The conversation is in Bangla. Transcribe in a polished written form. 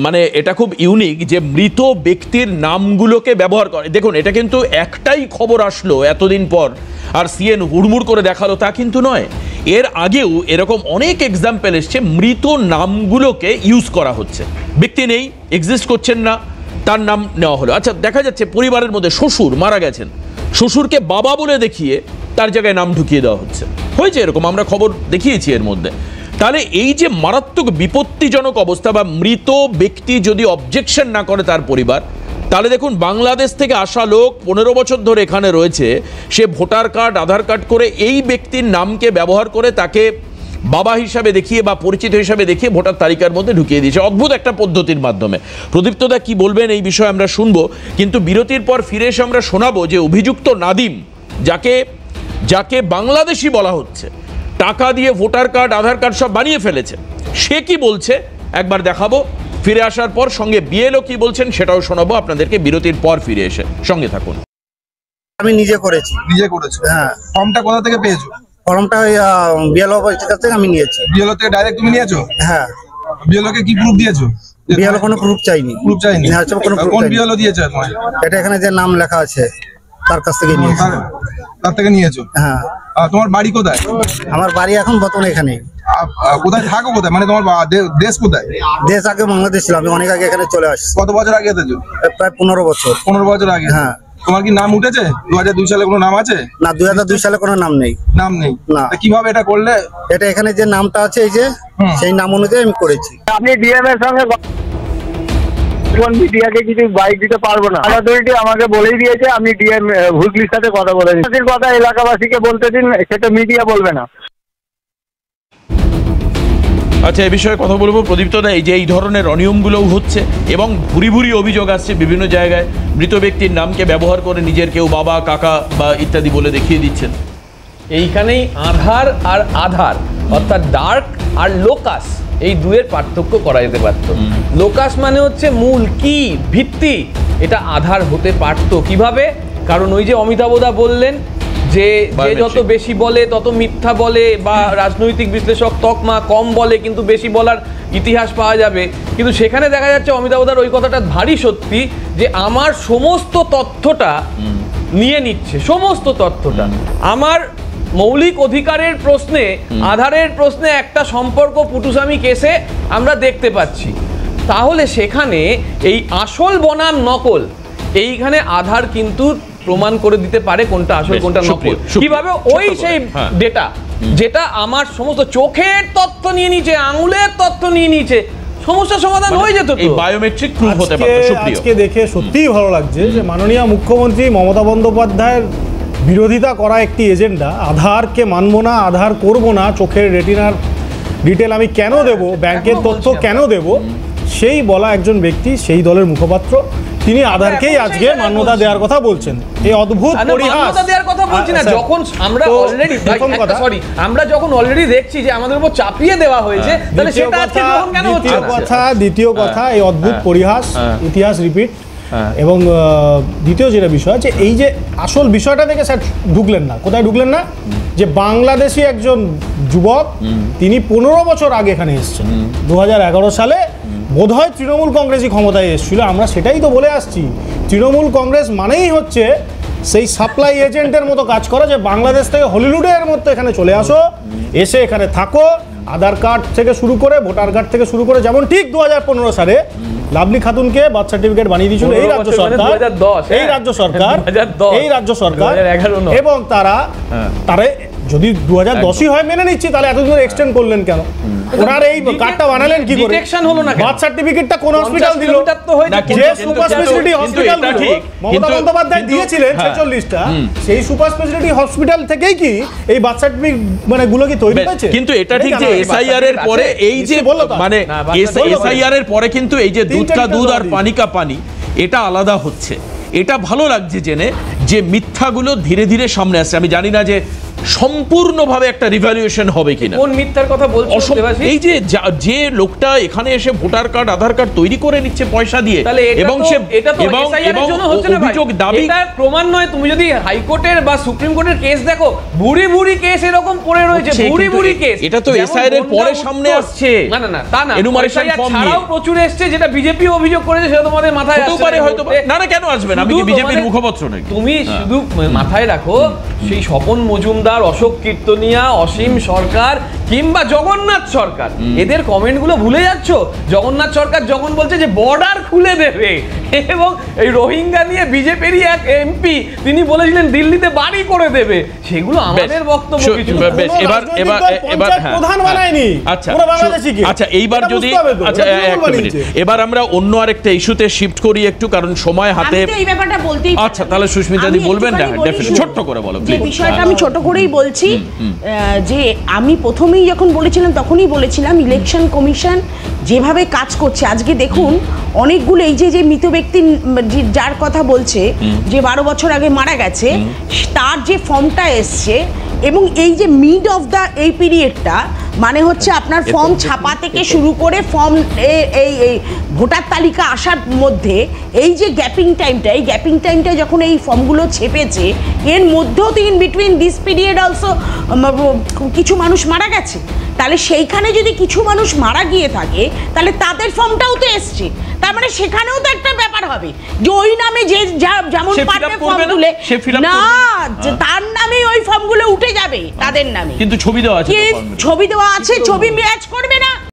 মানে এটা খুব ইউনিক যে মৃত ব্যক্তির নামগুলোকে ব্যবহার করে। দেখুন, এটা কিন্তু একটাই খবর আসলো এতদিন পর আর সিএন হুড়মুড় করে দেখালো তা কিন্তু নয়। এর আগেও এরকম অনেক এক্সাম্পল এসছে, মৃত নামগুলোকে ইউজ করা হচ্ছে। ব্যক্তি নেই, এক্সিস্ট করছেন না, তার নাম নেওয়া হলো। আচ্ছা, দেখা যাচ্ছে পরিবারের মধ্যে শ্বশুর মারা গেছেন, শ্বশুরকে বাবা বলে দেখিয়ে তার জায়গায় নাম ঢুকিয়ে দেওয়া হচ্ছে। হয়েছে এরকম, আমরা খবর দেখিয়েছি এর মধ্যে। তাহলে এই যে মারাত্মক বিপত্তিজনক অবস্থা, বা মৃত ব্যক্তি যদি অবজেকশন না করে তার পরিবার, তাহলে দেখুন বাংলাদেশ থেকে আসা লোক 15 বছর ধরে এখানে রয়েছে, সে ভোটার কার্ড আধার কার্ড করে এই ব্যক্তির নামকে ব্যবহার করে তাকে বাবা হিসাবে দেখিয়ে বা পরিচিত হিসাবে দেখিয়ে ভোটার তালিকার মধ্যে ঢুকিয়ে দিয়েছে অদ্ভুত একটা পদ্ধতির মাধ্যমে। প্রদীপ্তদা কি বলবেন এই বিষয়ে আমরা শুনবো, কিন্তু বিরতির পর ফিরে এসে আমরা শোনাবো যে অভিযুক্ত নাদিম, যাকে বাংলাদেশি বলা হচ্ছে, টাকা দিয়ে ভোটার কার্ড আধার কার্ড সব বানিয়ে ফেলেছে, সে কি বলছে একবার দেখাবো। ফিরে আসার পর সঙ্গে বিএলও কি বলছেন সেটাও শোনাবো আপনাদেরকে, বিরতির পর ফিরে এসে সঙ্গে থাকুন। আমি নিজে করেছি। নিজে করেছো? হ্যাঁ। ফর্মটা কোথা থেকে পেয়েছো? ফর্মটা বিএলও অফিসের কাছ থেকে আমি নিয়েছি। বিএলও থেকে ডাইরেক্ট তুমি নিয়েছো? হ্যাঁ। বিএলও কে কি প্রুফ দিয়েছো? বিএলও কোনো প্রুফ চাইনি। প্রুফ চাইনি? না, কোনো প্রুফ কোন চাইনি। বিএলও দিয়েছো তোমায়? এটা এখানে যে নাম লেখা আছে তার কাছ থেকে নিয়েছি। তার থেকে নিয়েছো? হ্যাঁ। তোমার বাড়ি কোথায়? আমার বাড়ি এখন বর্তমানে এখানে। কোথায় থাকো, কোথায়, মানে তোমার দেশ কোথায়? দেশ আগে বাংলাদেশ ছিল, আমি অনেক আগে এখানে চলে আসছি। কত বছর আগে এসেছো? প্রায় 15 বছর। 15 বছর আগে? হ্যাঁ। তোমার কি নাম উঠেছে 2002 সালে? কোনো নাম আছে? না, 2002 সালে কোনো নাম নেই। নাম নেই? না। কিভাবে এটা করলে? এটা এখানে যে নামটা আছে এই যে সেই নাম অনুযায়ী আমি করেছি। আপনি ডিএম এর সঙ্গে মিডিয়াকে কিছু বাইক দিতে পারবো না। অথরিটি আমাকে বলেই দিয়েছে, আমি ডিএম হুগলির সাথে কথা বলে দিচ্ছি। কথা এলাকাবাসীকে বলতে দিন, সেটা মিডিয়া বলবে না। আচ্ছা, এই বিষয়ে কথা বলবো প্রদীপ্তদা। এই যে এই ধরনের অনিয়মগুলোও হচ্ছে এবং ভুরি ভুরি অভিযোগ আসছে বিভিন্ন জায়গায়, মৃত ব্যক্তির নামকে ব্যবহার করে নিজের কেউ বাবা কাকা বা ইত্যাদি বলে দেখিয়ে দিচ্ছেন। এইখানেই আধার আর আধার, অর্থাৎ ডার্ক আর লোকাস, এই দুয়ের পার্থক্য করা যেতে পারত। লোকাস মানে হচ্ছে মূল, কি ভিত্তি, এটা আধার হতে পারত কিভাবে? কারণ ওই যে অমিতাভদা বললেন যে যত বেশি বলে তত মিথ্যা বলে, বা রাজনৈতিক বিশ্লেষক তকমা কম বলে কিন্তু বেশি বলার ইতিহাস পাওয়া যাবে। কিন্তু সেখানে দেখা যাচ্ছে অমিতাভদার ওই কথাটা ভারী সত্যি, যে আমার সমস্ত তথ্যটা নিয়ে নিচ্ছে, সমস্ত তথ্যটা। আমার মৌলিক অধিকারের প্রশ্নে, আধারের প্রশ্নে একটা সম্পর্ক পুটুসামি কেসে আমরা দেখতে পাচ্ছি। তাহলে সেখানে এই আসল বনাম নকল, এইখানে আধার কিন্তু প্রমাণ করে দিতে পারে কোনটা আসল কোনটা নকল। কিভাবে? ওই সেই ডেটা যেটা আমার সমস্ত চোখের তথ্য নিয়ে নিয়েছে, আঙুলের তথ্য নিয়ে নিয়েছে, সমস্যার সমাধান হয়ে যেত। এই বায়োমেট্রিক প্রুফ হতে পারে। আজকে দেখে সত্যিই ভালো লাগছে যে মাননীয় মুখ্যমন্ত্রী মমতা বন্দ্যোপাধ্যায়ের বিরোধিতা করা একটি এজেন্ডা, আধারকে মানবো না, আধার করবো না, চোখের রেটিনার ডিটেল আমি কেন দেব, ব্যাংকের তথ্য কেন দেব, সেই বলা একজন ব্যক্তি, সেই দলের মুখপাত্র, তিনি আধারকেই আজকে মান্যতা দেওয়ার কথা বলছেন। এই অদ্ভুত পরিহাস। মান্যতা দেওয়ার কথা বলছি না, যখন আমরা অলরেডি আমরা যখন অলরেডি দেখছি যে আমাদের উপর চাপিয়ে দেওয়া হয়েছে, তাহলে সেটা আজকে গ্রহণ কেন হচ্ছে না? দ্বিতীয় কথা, এই অদ্ভুত পরিহাস, ইতিহাস রিপিট। এবং দ্বিতীয় যেটা বিষয়, যে এই যে আসল বিষয়টা থেকে স্যার ঢুকলেন না। কোথায় ঢুকলেন না? যে বাংলাদেশি একজন যুবক, তিনি 15 বছর আগে এখানে এসেছেন, 2011 সালে বোধহয় তৃণমূল কংগ্রেসই ক্ষমতায় এসেছিল। আমরা সেটাই তো বলে আসছি, তৃণমূল কংগ্রেস মানেই হচ্ছে সেই সাপ্লাই এজেন্টের মতো কাজ করা, যে বাংলাদেশ থেকে হলিউডের মতো এখানে চলে আসো, এসে এখানে থাকো, আধার কার্ড থেকে শুরু করে ভোটার কার্ড থেকে শুরু করে, যেমন ঠিক 2015 সালে লাভলি খাতুনকে বার্থ সার্টিফিকেট বানিয়ে দিয়েছিল এই রাজ্য সরকার, এই রাজ্য সরকার। এবং তারা যদি 2010ই হয় মেনে নিচ্ছি, তাহলে এতদিন এক্সটেন্ড করলেন কেন? ওনার এই কার্ডটা বানালেন কি করে? ডিটেকশন হলো না, বার্থ সার্টিফিকেটটা কোন হসপিটাল দিল? যে super speciality hospital Mamata Bandyopadhyay দিয়েছিলেন 46টা, সেই সুপার স্পেশালিটি হসপিটাল থেকেই কি এই বার্থ সার্টিফিকেট মানে গুলো কি তৈরি হয়েছে? কিন্তু এটা ঠিক যে এসআইআর এর পরে এই যে মানে এসআইআর এর পরে কিন্তু এই যে দুধ কা দুধ আর পানি কা পানি, এটা আলাদা হচ্ছে। এটা ভালো লাগছে জেনে যে মিথ্যাগুলো ধীরে ধীরে সামনে আসছে। আমি জানি না যে সম্পূর্ণভাবে একটা রিভ্যালুয়েশন হবে কিনা। কোন মিথ্যার কথা বলছো দেবাশিস? এই যে যে লোকটা এখানে এসে ভোটার কার্ড আধার কার্ড তৈরি করে নিচ্ছে পয়সা দিয়ে, তাহলে এবং সে এটা তো SIR এর জন্য হচ্ছে না ভাই। অভিযোগ দাবি, এটা প্রমাণ নয়। তুমি যদি হাইকোর্টের বা সুপ্রিম কোর্টের কেস দেখো, বুড়ি বুড়ি কেস এরকম পড়ে রয়েছে, বুড়ি বুড়ি কেস। এটা তো SIR এর পরে সামনে আসছে। না না না, তা না, এনুমারেশন SIR ফর্ম ছাড়াও প্রচুর এসছে, যেটা বিজেপি অভিযোগ করেছে, সেটা তোমাদের মাথায় আসছে পারে হয়তো। না না, কেন আসবে না? আমি কি বিজেপির মুখপাত্র নাকি? তুমি শুধু মাথায় রাখো, সেই স্বপন মজুমদার, অশোক কীর্তনিয়া, অসীম সরকার কিংবা জগন্নাথ সরকার, এদের কমেন্টগুলো ভুলে যাচ্ছ। জগন্নাথ সরকার যখন বলছে যে বর্ডার খুলে দেবে, এবং এই রোহিঙ্গা নিয়ে বিজেপিরই এক এমপি তিনি বলেছিলেন দিল্লিতে বাড়ি করে দেবে, সেগুলো আমাদের বক্তব্য কিছু না। এবার প্রধান বানায়নি। আচ্ছা পুরো বাংলাদেশকে। আচ্ছা, এইবার যদি এবার আমরা অন্য আরেকটা ইস্যুতে শিফট করি একটু, কারণ সময় হাতে। আমি তো এই ব্যাপারটা বলতেই। আচ্ছা, তাহলে সুস্মিতা দি বলবেন না? ডেফিনেটলি ছোট করে বলো যে বিষয়টা আমি ছোট করেই বলছি, যে আমি প্রথমেই যখন বলেছিলাম তখনই বলেছিলাম ইলেকশন কমিশন যেভাবে কাজ করছে, আজকে দেখুন অনেকগুলো এই যে মৃত ব্যক্তি যার কথা বলছে, যে 12 বছর আগে মারা গেছে, তার যে ফর্মটা এসছে, এবং এই যে মিড অফ দ্য এই পিরিয়ডটা, মানে হচ্ছে আপনার ফর্ম ছাপা থেকে শুরু করে ফর্ম এই ভোটার তালিকা আসার মধ্যে এই যে গ্যাপিং টাইমটা, এই গ্যাপিং টাইমটা যখন এই ফর্মগুলো ছেপেছে, এর মধ্যেও তো in between this period also কিছু মানুষ মারা গেছে। তাহলে সেইখানে যদি কিছু মানুষ মারা গিয়ে থাকে, তাহলে তাদের ফর্মটাও তো এসছে, তার মানে সেখানেও তো একটা ব্যাপার হবে যে ওই নামে যে যেমন পারবে ফর্ম তুলে না, তার নামে ওই ফর্মগুলো উঠে যাবে তাদের নামে, কিন্তু ছবি দেওয়া আছে, ছবি দেওয়া আছে, ছবি ম্যাচ করবে